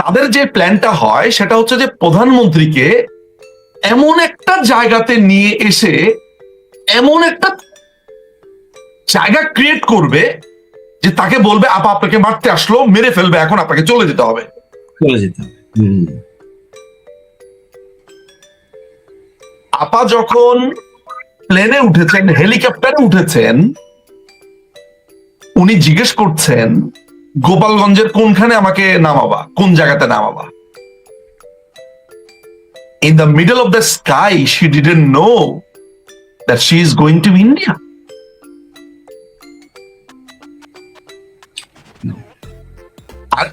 তাদের যে প্ল্যানটা হয় সেটা হচ্ছে যে প্রধানমন্ত্রীকে এমন একটা জায়গাতে নিয়ে এসে এমন একটা জায়গা ক্রিয়েট করবে যে তাকে বলবে আপা আপনাকে মারতে আসলো, মেরে ফেলবে, এখন আপনাকে চলে যেতে হবে। চলে যেতে হবে। আপা যখন প্লেনে উঠেছেন, হেলিকপ্টারে উঠেছেন, উনি জিজ্ঞেস করছেন গোপালগঞ্জের কোনখানে আমাকে নামাবা, কোন জায়গাতে নামাবা। In the middle of the sky, she didn't know that she is going to India.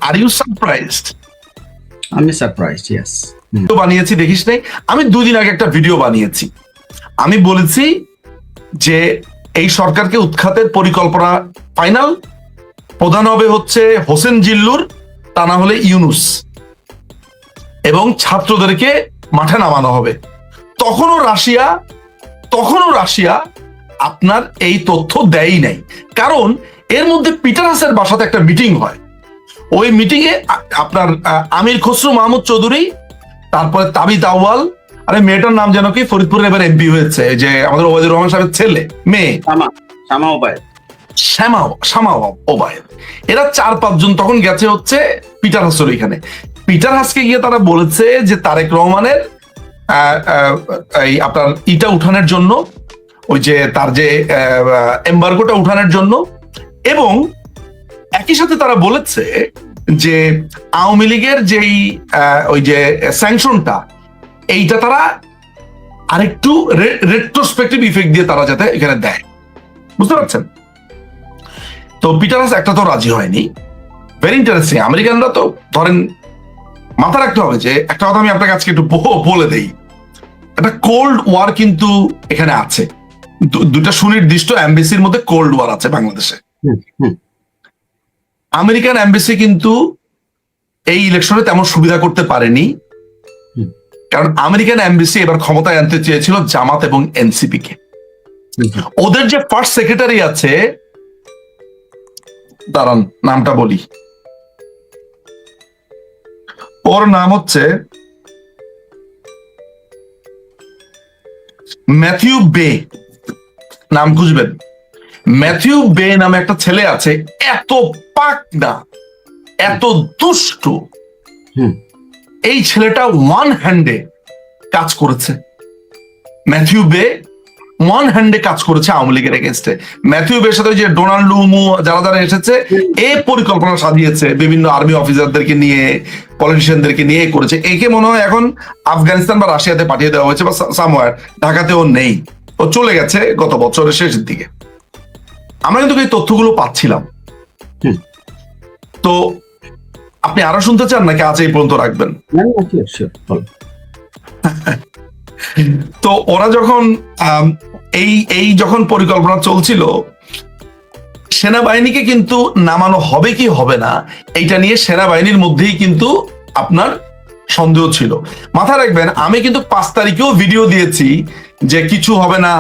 Are you surprised? আমি সারপ্রাইজড, ইয়েস। ভিডিও বানিয়েছি, দেখিস নাই? আমি 2 দিন আগে একটা ভিডিও বানিয়েছি। আমি বলেছি যে এই সরকারকে উৎখাতের পরিকল্পনা ফাইনাল, প্রধান হবে হচ্ছে হোসেন জিল্লুর, তা না হলে ইউনুস, এবং ছাত্রদেরকে মাঠে নামানো হবে। তখনও রাশিয়া আপনার এই তথ্য দেয়ই নাই, কারণ এর মধ্যে পিটার হাসের বাসাতে একটা মিটিং হয়। ওই মিটিং এ আপনার আমির খসরু মাহমুদ চৌধুরী, তারপরে তাবিত আউয়াল, আরে মেয়েটার নাম যেন কি, ফরিদপুরের এবার এমপি হয়েছে, যে আমাদের ওবায়দুর রহমান সাহেবের ছেলে, মেয়ে শ্যামা ওবায়দ, এরা 4-5 জন তখন গেছে হচ্ছে পিটার হাসের এখানে। পিটার হাসকে গিয়ে তারা বলেছে যে তারেক রহমানের এই আপনার ইটা উঠানোর জন্য, ওই যে তার যে এম্বার্গোটা উঠানোর জন্য, এবং একই সাথে তারা বলেছে যে আওয়ামী লীগের যেই ওই যে স্যাংশনটা, এইটা তারা আরেকটু রেট্রোস্পেক্টিভ ইফেক্ট দিয়ে তারা যাতে এখানে দেয়, বুঝতে পারছেন? তো পিটার হাস একটা তো রাজি হয়নি। Very interesting. আমেরিকানরা তো ধরেন মাথা রাখতে হবে যে একটা কথা আমি আপনাকে আজকে একটু বলে দেই, একটা কোল্ড ওয়ার কিন্তু এখানে আছে, দুটা সুনির্দিষ্ট এমবেসির মধ্যে কোল্ড ওয়ার আছে বাংলাদেশে। আমেরিকান এমবেসি কিন্তু এই ইলেকশনে তেমন সুবিধা করতে পারেনি, কারণ আমেরিকান এমবেসি এবার ক্ষমতায় আনতে চেয়েছিল জামাত এবং এনসিপি কে। ওদের যে ফার্স্ট সেক্রেটারি আছে, দাঁড়ান নামটা বলি, ওর নাম হচ্ছে ম্যাথিউ বে, নাম খুঁজবেন। ম্যাথিউ বে নামে একটা ছেলে আছে, এত পাকনা, এত দুষ্ট, এই ছেলেটা ওয়ান হ্যান্ডে কাজ করেছে। ম্যাথিউ বে ওয়ান হ্যান্ডে কাজ করেছে আওয়ামী লীগের এগেনস্টে। ম্যাথিউ বের সাথে যে ডোনাল্ড লুমু যারা যারা এসেছে, এই পরিকল্পনা সাজিয়েছে, বিভিন্ন আর্মি অফিসারদেরকে নিয়ে, পলিটিশিয়ানদেরকে নিয়ে করেছে। একে মনে হয় এখন আফগানিস্তান বা রাশিয়াতে পাঠিয়ে দেওয়া হয়েছে, বা সামওয়্যার, ঢাকাতেও নেই, ও চলে গেছে গত বছরের শেষের দিকে। আমরা কিন্তু এই তথ্যগুলো পাচ্ছিলাম। তো আপনি আরো শুনতে চান নাকি আজ এই পর্যন্ত রাখবেন? তো ওরা যখন এই যখন পরিকল্পনা চলছিল, সেনাবাহিনীকে কিন্তু নামানো হবে কি হবে না এইটা নিয়ে সেনাবাহিনীর মধ্যেই কিন্তু আপনার সন্দেহ ছিল। মাথায় রাখবেন, আমি কিন্তু 5 তারিখেও ভিডিও দিয়েছি যে কিছু হবে না,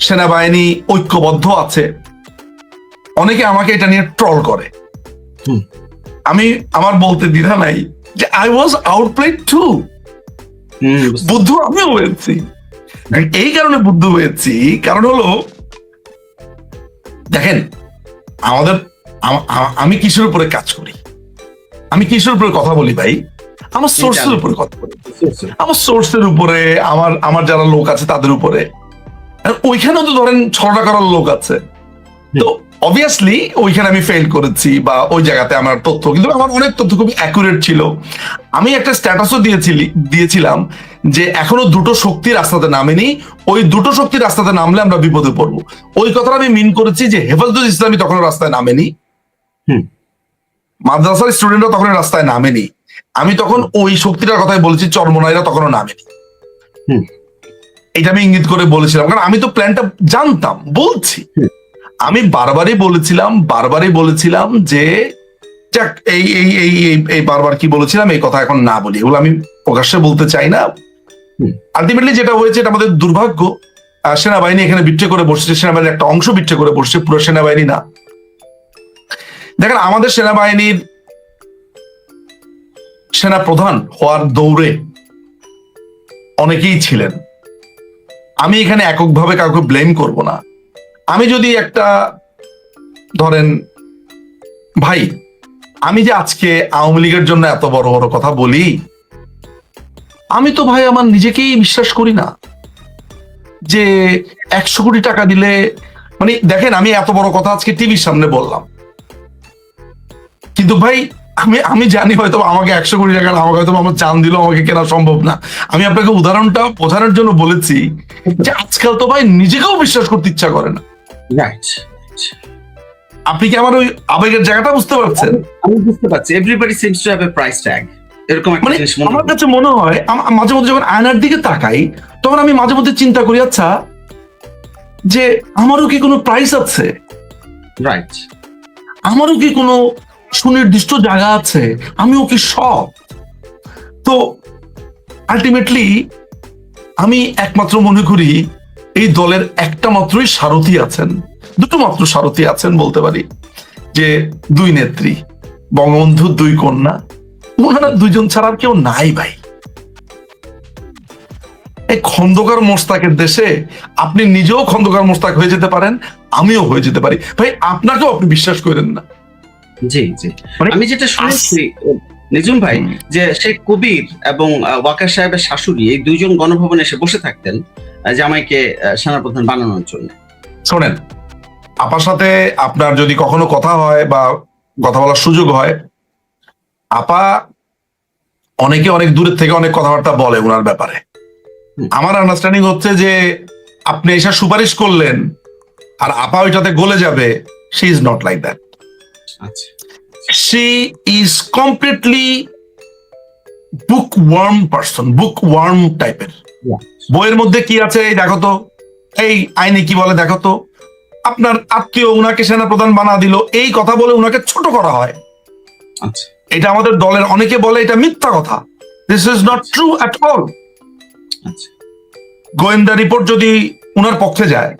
সেনাবাহিনী ঐক্যবদ্ধ আছে। অনেকে আমাকে এটা নিয়ে ট্রল করে, আমি আমার বলতে দ্বিধা নাই যে আই ওয়াজ আউটপ্লেড টু। বুদ্ধ আমিও হয়েছি। এই কারণে বুদ্ধ হয়েছি, কারণ হলো দেখেন আমি কিসের উপরে কাজ করি, আমি কিসের উপরে কথা বলি ভাই, আমার সোর্সের উপরে কথা বলি, আমার সোর্সের উপরে, আমার যারা লোক আছে তাদের উপরে। ওইখানেও তো ধরেন 6টা করার লোক আছে, তো অবভিয়াসলি ওইখানে আমি ফেল করেছি, বা ওই জায়গাতে আমার তথ্য, কিন্তু আমার অনেক তথ্য খুব অ্যাকুরেট ছিল। আমি একটা স্ট্যাটাসও দিয়েছিলাম যে এখনো দুটো শক্তি রাস্তাতে নামেনি, ওই দুটো শক্তি রাস্তাতে নামলে আমরা বিপদে পড়বো। ওই কথাটা আমি মিন করেছি যে হেফাজতুল ইসলামী তখন রাস্তায় নামেনি, মাদ্রাসার স্টুডেন্টরা তখন রাস্তায় নামেনি। আমি তখন ওই শক্তিটার কথাই বলেছি, চরমনাইরা তখনও নামেনি। এটা আমি ইঙ্গিত করে বলেছিলাম, কারণ আমি তো প্ল্যানটা জানতাম। বলছি আমি বারবারই বলেছিলাম যে যাক, এই বারবার কি বলেছিলাম এই কথা এখন না বলি, এগুলো আমি প্রকাশ্যে বলতে চাই না। আলটিমেটলি যেটা হয়েছে, এটা আমাদের দুর্ভাগ্য। সেনাবাহিনী এখানে বিট্রে করে বসছে, সেনাবাহিনীর একটা অংশ বিট্রে করে বসছে, পুরো সেনাবাহিনী না। দেখেন আমাদের সেনা প্রধান হওয়ার দৌড়ে অনেকেই ছিলেন। আমি এখানে এককভাবে কাউকে ব্লেম করব না। আমি যদি একটা ধরেন ভাই, আমি যে আজকে আওয়ামী লীগের জন্য এত বড় বড় কথা বলি, আমি তো ভাই আমার নিজেকেই বিশ্বাস করি না যে 100 কোটি টাকা দিলে, মানে দেখেন আমি এত বড় কথা আজকে টিভির সামনে বললাম, কিন্তু ভাই আমি জানি হয়তো আমাকে 100 কোটি টাকা আমাকে হয়তো আমার চান দিল আমাকে কেনা সম্ভব না। আমি আপনাকে উদাহরণটা বোঝানোর জন্য বলেছি যে আজকাল তো ভাই নিজেকেও বিশ্বাস করতে ইচ্ছা করে না। রাইট, আপনি কি আমার ওই আবেগের জায়গাটা বুঝতে পারছেন? আমি বুঝতে পারছি। Everybody seems to have a price tag, এরকম একটা মানে জিনিস মনে আমার হয়। কাছে মনে হয় মাঝে মধ্যে যখন আয়নার দিকে তাকাই তখন আমি মাঝে মধ্যে চিন্তা করি, আচ্ছা যে আমারও কি কোনো প্রাইস আছে, রাইট, আমারও কি কোনো সুনির্দিষ্ট জায়গা আছে, আমিও কি সব। তো আলটিমেটলি আমি একমাত্র মনে করি এই দলের একটা মাত্রই সারথি আছেন, দুটো মাত্র সারথি আছেন বলতে পারি, যে দুই নেত্রী, বঙ্গবন্ধুর দুই কন্যা, ওনারা দুইজন ছাড়া আর কেউ নাই ভাই। এই খন্দকার মোস্তাকের দেশে আপনি নিজেও খন্দকার মোস্তাক হয়ে যেতে পারেন, আমিও হয়ে যেতে পারি ভাই, আপনাকেও আপনি বিশ্বাস করেন না। জি জি। মানে আমি যেটা শুনেছি নিজুম ভাই, যে শেখ কবির এবং ওয়াকার সাহেবের শাশুড়ি এই দুইজন গণভবনে এসে বসে থাকতেন জামাইকে সেনাপ্রধান বানানোর জন্য। শোনেন, আপার সাথে আপনার যদি কখনো কথা হয় বা কথা বলার সুযোগ হয়, আপা অনেকে অনেক দূরের থেকে অনেক কথাবার্তা বলে ওনার ব্যাপারে। আমার আন্ডারস্ট্যান্ডিং হচ্ছে যে আপনি এসে সুপারিশ করলেন আর আপা ওইটাতে গলে যাবে, she is not like that. আচ্ছা, she is completely bookworm person, bookworm টাইপের। বইয়ের মধ্যে কি আছে এই দেখো তো, এই আইনে কি বলে দেখো তো, আপনার আত্মীয় উনাকে সেনাপ্রধান বানা দিল, এই কথা বলে উনাকে ছোট করা হয়। আচ্ছা, এটা আমাদের দলের অনেকে বলে এটা মিথ্যা কথা, this is not true at all. আচ্ছা, গোয়েন্দা রিপোর্ট যদি উনার পক্ষে যায়,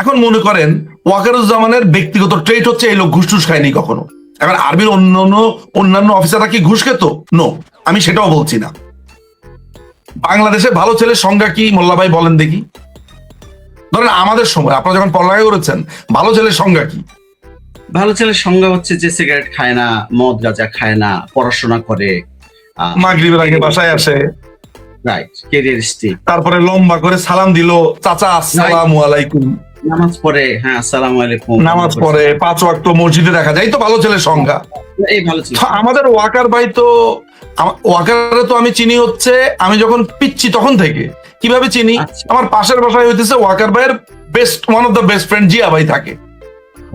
এখন মনে করেন ওয়াকারুজ্জামানের ব্যক্তিগত ট্রেট হচ্ছে এই লোক ঘুষ টুস খায়নি কখনো। এখন আর্মির অন্যান্য অফিসাররা কি ঘুষ খেত? নো, আমি সেটাও বলছি না। বাংলাদেশে ভালো ছেলের সংজ্ঞা কি মোল্লা ভাই বলেন দেখি? ধরেন আমাদের সময় আপনারা যখন পড়ালেখা করেছেন, ভালো ছেলের সংজ্ঞা কি? ভালো ছেলের সংজ্ঞা হচ্ছে যে সিগারেট খায় না, মদ গাঁজা খায় না, পড়াশোনা করে, মাগরিবের আগে বাসায় আসে, রাইট, ক্যারিয়ারিস্টিক, তারপরে লম্বা করে সালাম দিল, চাচা আসসালামু আলাইকুম, নামাজ পড়ে, হ্যাঁ আসসালামু আলাইকুম, নামাজ পড়ে, 5 ওয়াক্ত মসজিদে দেখা যায়, এই তো ভালো ছেলের সংজ্ঞা। এই ভালো ছেলে। তো আমাদের ওয়াকার ভাই তো, ওয়াকারে তো আমি চিনি হচ্ছে আমি যখন পিচ্ছি তখন থেকে। কিভাবে চিনি? আচ্ছা। আমার পাশের বাসায় হইতেছে ওয়াকার ভাইয়ের best, one of the best friend Zia ভাই থাকে।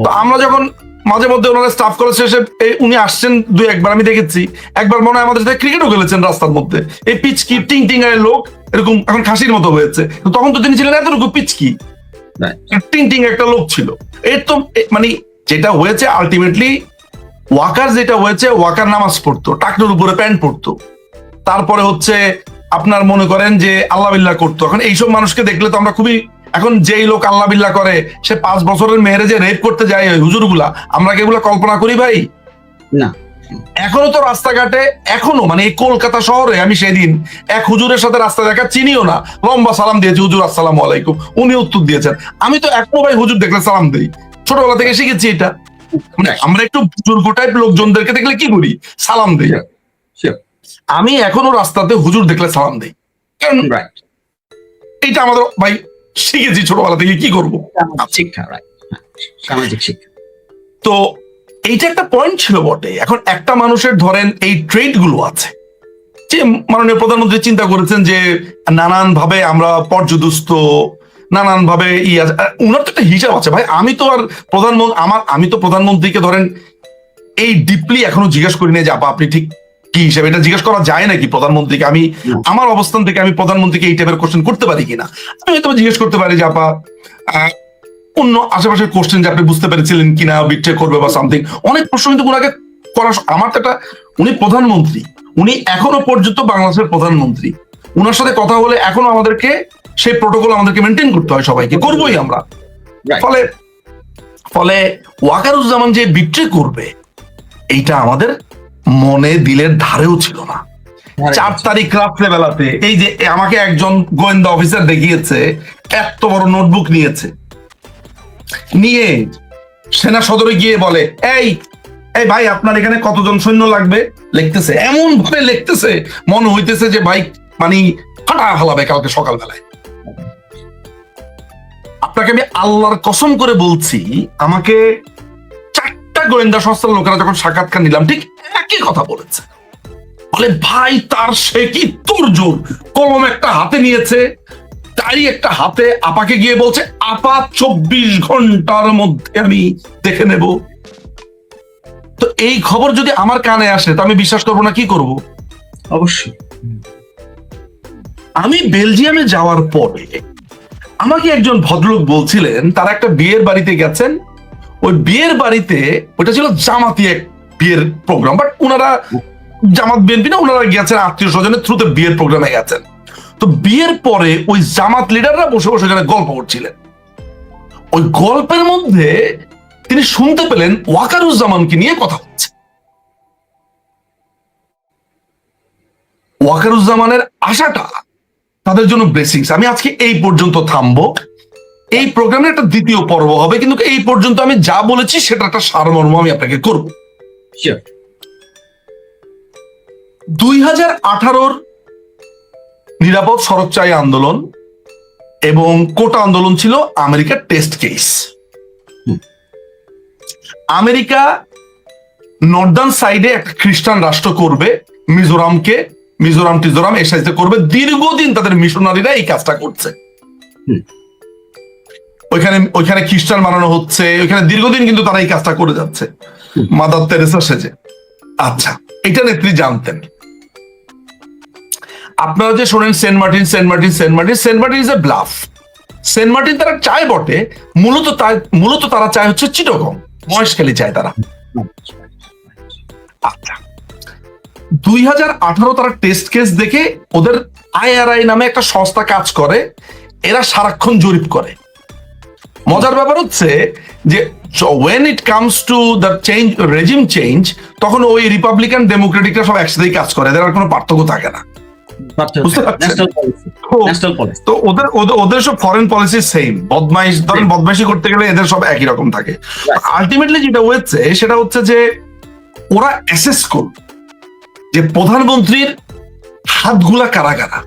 তো আমরা যখন মাঝে মধ্যে ওনারা স্টাফ কলেজ শেষে উনি আসছেন দুই একবার, আমি দেখেছি একবার মনে হয় আমাদের সাথে ক্রিকেটও খেলেছেন রাস্তার মধ্যে। এই পিচকি টিং টিং এর লোক এরকম এখন খাসির মতো হয়েছে, তখন তো তিনি ছিলেন এতটুকু পিচকি, টিং টিং একটা লোক ছিল। এর তো মানে যেটা হয়েছে আলটিমেটলি, ওয়াকার যেটা হয়েছে, ওয়াকার নামাজ পড়তো, টাকনুর উপরে প্যান্ট পড়তো, তারপরে হচ্ছে আপনার মনে করেন যে আল্লাহ বিল্লাহ করতো। এখন এইসব মানুষকে দেখলে তো আমরা খুবই, এখন যেই লোক আল্লাহ বিল্লাহ করে সে 5 বছরের মেয়েরে যে রেপ করতে যায় হুজুর গুলা, আমরা কি এগুলা কল্পনা করি ভাই? না। এখনো তো রাস্তাঘাটে, এখনো মানে এই কলকাতা শহরে আমি সেদিন এক হুজুরের সাথে রাস্তা দেখা, চিনিও না, লম্বা সালাম দিয়েছি, হুজুর আসসালামু আলাইকুম, উনি উত্তর দিয়েছেন। আমি তো এখনো ভাই হুজুর দেখলে সালাম দিই, ছোটবেলা থেকে শিখেছি এটা। মানে আমরা একটু বুজুর্গ টাইপ লোকজনদেরকে দেখলে কি করি? সালাম দিই। আমি এখনো রাস্তাতে হুজুর দেখলে সালাম দিই, কারণ এইটা আমাদের ভাই শিখেছি ছোটবেলা থেকে, কি করবো, শিক্ষা, সামাজিক শিক্ষা। তো এইটা একটা পয়েন্ট ছিল বটে। এখন একটা মানুষের ধরেন এই ট্রেড গুলো আছে, যে মাননীয় প্রধানমন্ত্রী চিন্তা করেছেন যে নানান ভাবে আমরা পর্যদুস্ত, নানান ভাবে উনার তো একটা হিসাব আছে ভাই। আমি তো আর আমি তো প্রধানমন্ত্রীকে ধরেন এই ডিপলি এখনো জিজ্ঞেস করি না যে আপনি ঠিক কি হিসাবে, এটা জিজ্ঞেস করা যায় নাকি প্রধানমন্ত্রীকে? আমি আমার অবস্থান থেকে আমি প্রধানমন্ত্রীকে এই টাইপের কোশ্চেন করতে পারি কিনা, আমি হয়তো জিজ্ঞেস করতে পারি যে আপা অন্য আশেপাশের কোশ্চেন যে আপনি বুঝতে পেরেছিলেন কিনা, বিট্রে করবে বা সামথিং, অনেক প্রশ্ন কিন্তু ওনাকে করা। আমার তো একটা, উনি প্রধানমন্ত্রী, উনি এখনো পর্যন্ত বাংলাদেশের প্রধানমন্ত্রী, উনার সাথে কথা বলে এখনো আমাদেরকে সেই প্রোটোকল আমাদেরকে মেনটেন করতে হয়, সবাইকে করবোই আমরা। ফলে ফলে ওয়াকারুজ্জামান যে বিট্রে করবে এইটা আমাদের মনে দিলের ধারেও ছিল না। 4 তারিখ রাত্রে বেলাতে এই যে আমাকে একজন গোয়েন্দা অফিসার দেখিয়েছে, এত বড় নোটবুক নিয়েছে, নিয়ে সেনা সদরে গিয়ে বলে, এই এই ভাই আপনার এখানে কতজন সৈন্য লাগবে, লিখতেছে, এমন ভাবে লিখতেছে মনে হইতেছে যে ভাই মানে ফাটা হালাবে কালকে সকালবেলায়। আপনাকে আমি আল্লাহর কসম করে বলছি, আমাকে 4টা গোয়েন্দা সংস্থার লোকেরা যখন সাক্ষাৎকার নিলাম ঠিক একই কথা বলেছে। বলে ভাই তার সে কি তোর জোর, কলম একটা হাতে নিয়েছে, তারই একটা হাতে আপাকে গিয়ে বলছে আপা 24 ঘন্টার মধ্যে আমি দেখে নেব। তো এই খবর যদি আমার কানে আসে তো আমি বিশ্বাস করবো না, কি করব? অবশ্যই। আমি বেলজিয়ামে যাওয়ার পরে আমাকে একজন ভদ্রলোক বলছিলেন তারা একটা বিয়ের বাড়িতে গেছেন, ওই বিয়ের বাড়িতে ওটা ছিল জামাতি এক বিয়ের প্রোগ্রাম, বাট ওনারা জামাত বিএনপি না, ওনারা গেছেন আত্মীয় স্বজনের থ্রুতে বিয়ের প্রোগ্রামে গেছেন। তো বিয়ের পরে ওই জামাত লিডাররা বসে বসে এখানে গল্প করছিলেন। ওই গল্পের মধ্যে তিনি শুনতে পেলেন ওয়াকারুজ্জামানকে নিয়ে কথা হচ্ছে। ওয়াকারুজ্জামানের আশাটা তাদের জন্য ব্লেসিংস। আমি আজকে এই পর্যন্ত থামবো, এই প্রোগ্রামের একটা দ্বিতীয় পর্ব হবে, কিন্তু এই পর্যন্ত আমি যা বলেছি সেটা একটা সারমর্ম আমি আপনাকে করব। 2018-র নিরাপদ সড়ক চাই আন্দোলন এবং কোটা আন্দোলন ছিল আমেরিকার টেস্ট কেস। আমেরিকা নর্দার্ন সাইডে একটা খ্রিস্টান রাষ্ট্র করবে, মিজোরাম টিজোরাম এই সাইডে করবে। দীর্ঘদিন তাদের মিশনারিরা এই কাজটা করছে, ওইখানে খ্রিস্টান বানানো হচ্ছে, ওইখানে দীর্ঘদিন কিন্তু তারা এই কাজটা করে যাচ্ছে মাদার তেরেসা সেজে। আচ্ছা, এটা নেত্রী জানতেন। আপনারা যে শোনেন Saint Martin is a bluff. Saint Martin তারা চায় বটে, মূলত তারা চায় হচ্ছে চিটগং, মহেশখালী চায় তারা। আচ্ছা, 2018 তারা টেস্ট কেস দেখে ওদের IRI নামে একটা সংস্থা কাজ করে, এরা সারাক্ষণ জরিপ করে। মজার ব্যাপার হচ্ছে যে when it comes to the regime change তখন ওই রিপাবলিকান ডেমোক্রেটিকরা সব একসাথেই কাজ করে, এদের আর কোনো পার্থক্য থাকে না। তো ওদের সব ফরেন পলিসি সেম, বদমাইশি করতে গেলে এদের সব একই রকম থাকে। আলটিমেটলি যেটা হচ্ছে সেটা হচ্ছে যে ওরা অ্যাসেস করল যে প্রধানমন্ত্রীর হাতগুলা কারা কারা,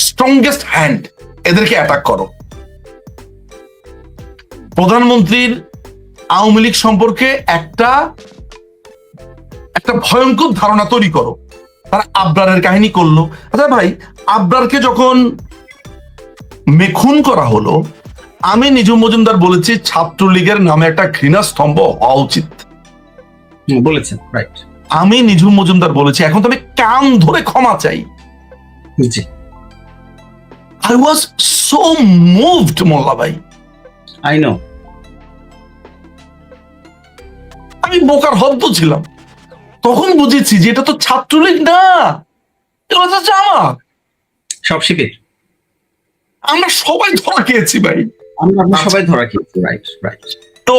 স্ট্রংগেস্ট হ্যান্ড, এদেরকে অ্যাটাক করো। প্রধানমন্ত্রীর আওয়ামী লীগ সম্পর্কে একটা ভয়ঙ্কর ধারণা তৈরি করো। তারা আবরারের কাহিনী করলো। আচ্ছা ভাই, আবরারকে যখন মেখুন করা হলো, আমি নিজুম মজুমদার বলেছি ছাত্রলীগের নামে একটা ঘৃণা স্তম্ভ হওয়া উচিত বলেছেন, রাইট। আমি নিজুম মজুমদার বলেছি, এখন তো আমি কান ধরে ক্ষমা চাই। I was so moved মোল্লা ভাই। I know. আমি বোকার হদ্দ ছিলাম, তখন বুঝেছি যে এটা তো ছাত্রলীগ না, এটা হচ্ছে জামাত। সব শিখে আমরা সবাই ধরা খেয়েছি ভাই, আমরা সবাই ধরা খেয়েছি, রাইট রাইট। তো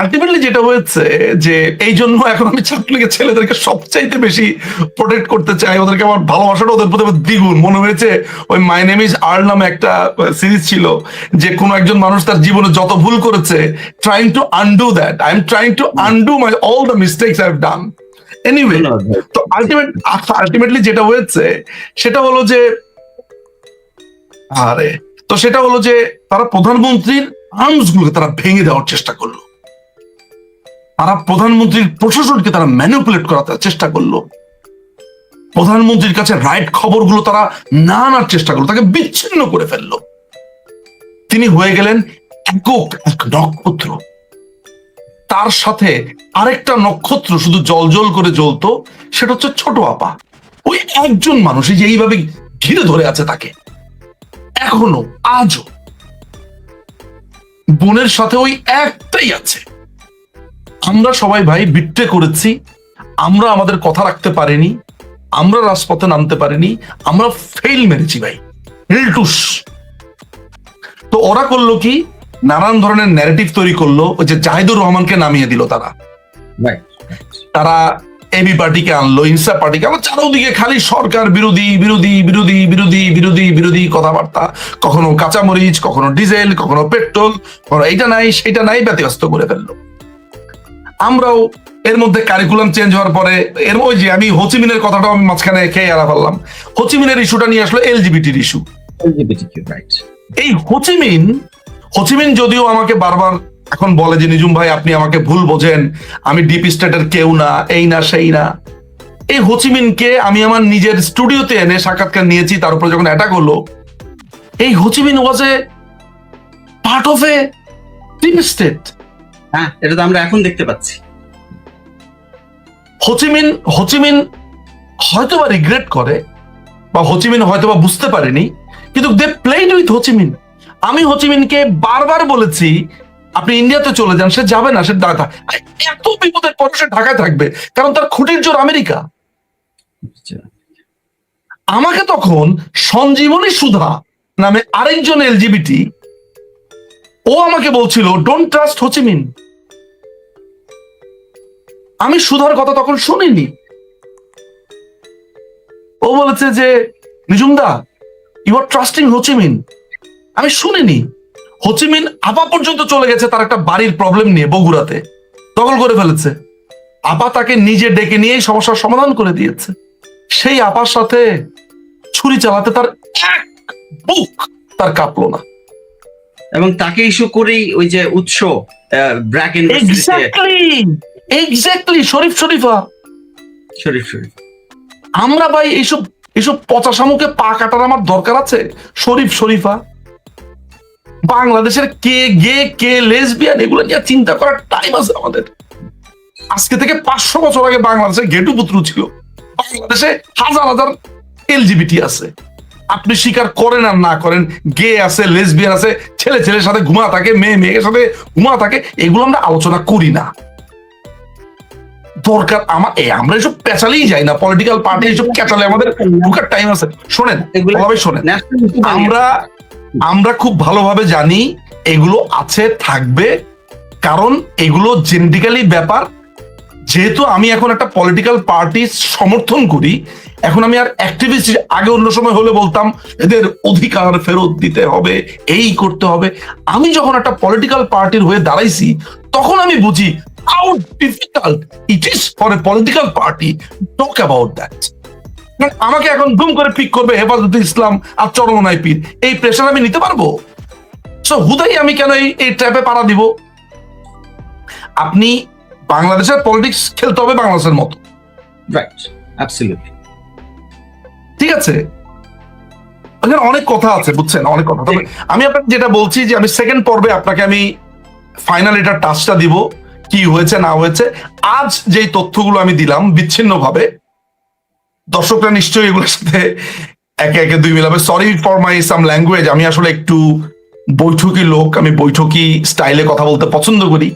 আলটিমেটলি যেটা হয়েছে যে এই জন্য এখন আমি ছাত্রলীগের ছেলেদেরকে সবচাইতে বেশি প্রোটেক্ট করতে চাই, ওদেরকে আমার ভালোবাসাটা ওদের প্রতি দ্বিগুণ। মনে হয়েছে ওই মাই নেম ইজ আর্ল নামে একটা সিরিজ ছিল, যে কোনো একজন মানুষ তার জীবনে যত ভুল করেছে, trying to undo that, I am trying to undo my all the mistakes I have done. Anyway, তো আলটিমেটলি যেটা হয়েছে সেটা হলো যে তারা প্রধানমন্ত্রীর আর্মস গুলোকে তারা ভেঙে দেওয়ার চেষ্টা করলো, তারা প্রধানমন্ত্রীর প্রশাসনকে তারা ম্যানিপুলেট করার চেষ্টা করলো, প্রধানমন্ত্রীর কাছে রাইট খবরগুলো তারা না আনার চেষ্টা করলো, তাকে বিচ্ছিন্ন করে ফেললো। তিনি হয়ে গেলেন একক এক নক্ষত্র। তার সাথে আরেকটা নক্ষত্র শুধু জল করে জ্বলতো, সেটা হচ্ছে ছোট আপা। ওই একজন মানুষ যে এইভাবে ঘিরে ধরে আছে তাকে, এখনো আজও বোনের সাথে ওই একটাই আছে। আমরা সবাই ভাই বিট্রে করেছি, আমরা আমাদের কথা রাখতে পারিনি, আমরা রাজপথে নামতে পারিনি, আমরা ফেল মেরেছি ভাই, হিলটুস। তো ওরা করলো কি, নানান ধরনের ন্যারেটিভ তৈরি করলো, ওই যে জাহিদুর রহমানকে নামিয়ে দিল তারা এবি পার্টিকে আনলো, ইনসাফ পার্টিকে আনলো, চারোদিকে খালি সরকার বিরোধী বিরোধী বিরোধী বিরোধী বিরোধী বিরোধী কথাবার্তা, কখনো কাঁচামরিচ, কখনো ডিজেল, কখনো পেট্রোল, কখনো এইটা নাই সেটা নাই, ব্যতিব্যস্ত করে ফেললো। আমরাও এর মধ্যে কারিকুলাম চেঞ্জ হওয়ার পরে ওই যে আমি হোচিমিনের কথাটাও আমি মাঝখানে খেয়ে এড়া ফেললাম, হোচিমিনের ইস্যুটা নিয়ে আসলো এলজিবিটির ইস্যু। রাইট। এই হোচিমিন যদিও আমাকে বারবার এখন বলে যে নিজুম ভাই আপনি আমাকে ভুল বোঝেন, আমি ডিপ স্টেটের কেউ না, এই না সেই না। এই হোচিমিনকে আমি আমার নিজের স্টুডিওতে এনে সাক্ষাৎকার নিয়েছি, তার উপরে যখন অ্যাটাক হলো, এই Ho Chi Minh was A part of a deep state. হ্যাঁ, এটা তো আমরা এখন দেখতে পাচ্ছি। হোচিমিন হয়তোবা রিগ্রেট করে, বা হোচিমিন হয়তোবা বুঝতে পারেনি, কিন্তু দে প্লেড উইথ হোচিমিন। আমি হোচিমিনকে বারবার বলেছি আপনি ইন্ডিয়াতে চলে যান, সে যাবে না, সে এত বিপদের পরে সে ঢাকায় থাকবে, কারণ তার খুঁটির জোর আমেরিকা। আমাকে তখন সঞ্জীবনী সুধা নামে আরেকজন এলজিবিটি, ও আমাকে বলছিল ডোন্ট ট্রাস্ট হোচিমিন। আমি সুধার কথা তখন শুনিনি। ও বলেছে যে নিজুমদা ইউ আর ট্রাস্টিং হোচিমিন। আমি শুনিনি। হোচিমিন আপা পর্যন্ত চলে গেছে তার একটা বাড়ির প্রবলেম নিয়ে, বগুড়াতে দখল করে ফেলেছে। আপা তাকে নিজে ডেকে নিয়েই সমস্যার সমাধান করে দিয়েছে। সেই আপার সাথে ছুরি চালাতে তার এক বুক তার কাঁপলো না। এবং তাকে ইস্যু করেই ওই যে উৎস ব্র্যাক এক্স্যাক্টলি শরীফা শরীফ আমরা ভাই এইসব পচা শামুকে পা কাটার আমার দরকার আছে? শরীফা বাংলাদেশের কে গে কে লেসবিয়ান এগুলো নিয়ে চিন্তা করার টাইম আছে আমাদের? আজকে থেকে 500 বছর আগে বাংলাদেশে ঘেটু পুত্র ছিল, বাংলাদেশে হাজার হাজার এলজিবিটি আছে। আপনি স্বীকার করেন আর না করেন, গে আছে, লেসবিয়ান আছে, ছেলে ছেলের সাথে ঘুমা থাকে, মেয়ে মেয়ের সাথে ঘুমা থাকে, এগুলো আমরা আলোচনা করি না। দরকার আমরা এসব পেঁচালেই যাই না, পলিটিক্যাল পার্টি এসব পেঁচালে আমাদের ঢুকার টাইম আছে। শোনেন আমরা খুব ভালোভাবে জানি এগুলো আছে, থাকবে, কারণ এগুলো জেনেটিক্যালি ব্যাপার। যেহেতু আমি এখন একটা পলিটিক্যাল পার্টি সমর্থন করি, এখন আমি আর অ্যাক্টিভিস্ট, আগে অন্য সময় হলে বলতাম এদের অধিকার ফেরত দিতে হবে, এই করতে হবে। আমি যখন একটা পলিটিক্যাল পার্টির হয়ে দাঁড়াইছি, তখন আমি বুঝি how difficult it is for a political party to talk about that. আমাকে এখন দুম করে পিক করবে হেফাজতে ইসলাম আর চরমনাই পীর, এই প্রেশার আমি নিতে পারবো? সো হুদাই আমি কেন এই ট্র্যাপে পাড়া দিব? আপনি বাংলাদেশের পলিটিক্স খেলতে হবে বাংলাদেশের মতো। Right, absolutely. ঠিক আছে, অনেক কথা আছে, বুঝছেন, অনেক কথা। তবে আমি আপনাকে যেটা বলছি যে আমি সেকেন্ড পর্বে আপনাকে আমি ফাইনাল এটা টাচটা দিব, কি হয়েছে না হয়েছে। আজ যেই তথ্যগুলো আমি দিলাম বিচ্ছিন্ন ভাবে, দর্শকরা নিশ্চয়ই এগুলোর সাথে একে একে দুই মিলাবে। Sorry for my some language, আমি আসলে একটু বৈঠকি লোক, আমি বৈঠকি স্টাইলে কথা বলতে পছন্দ করি।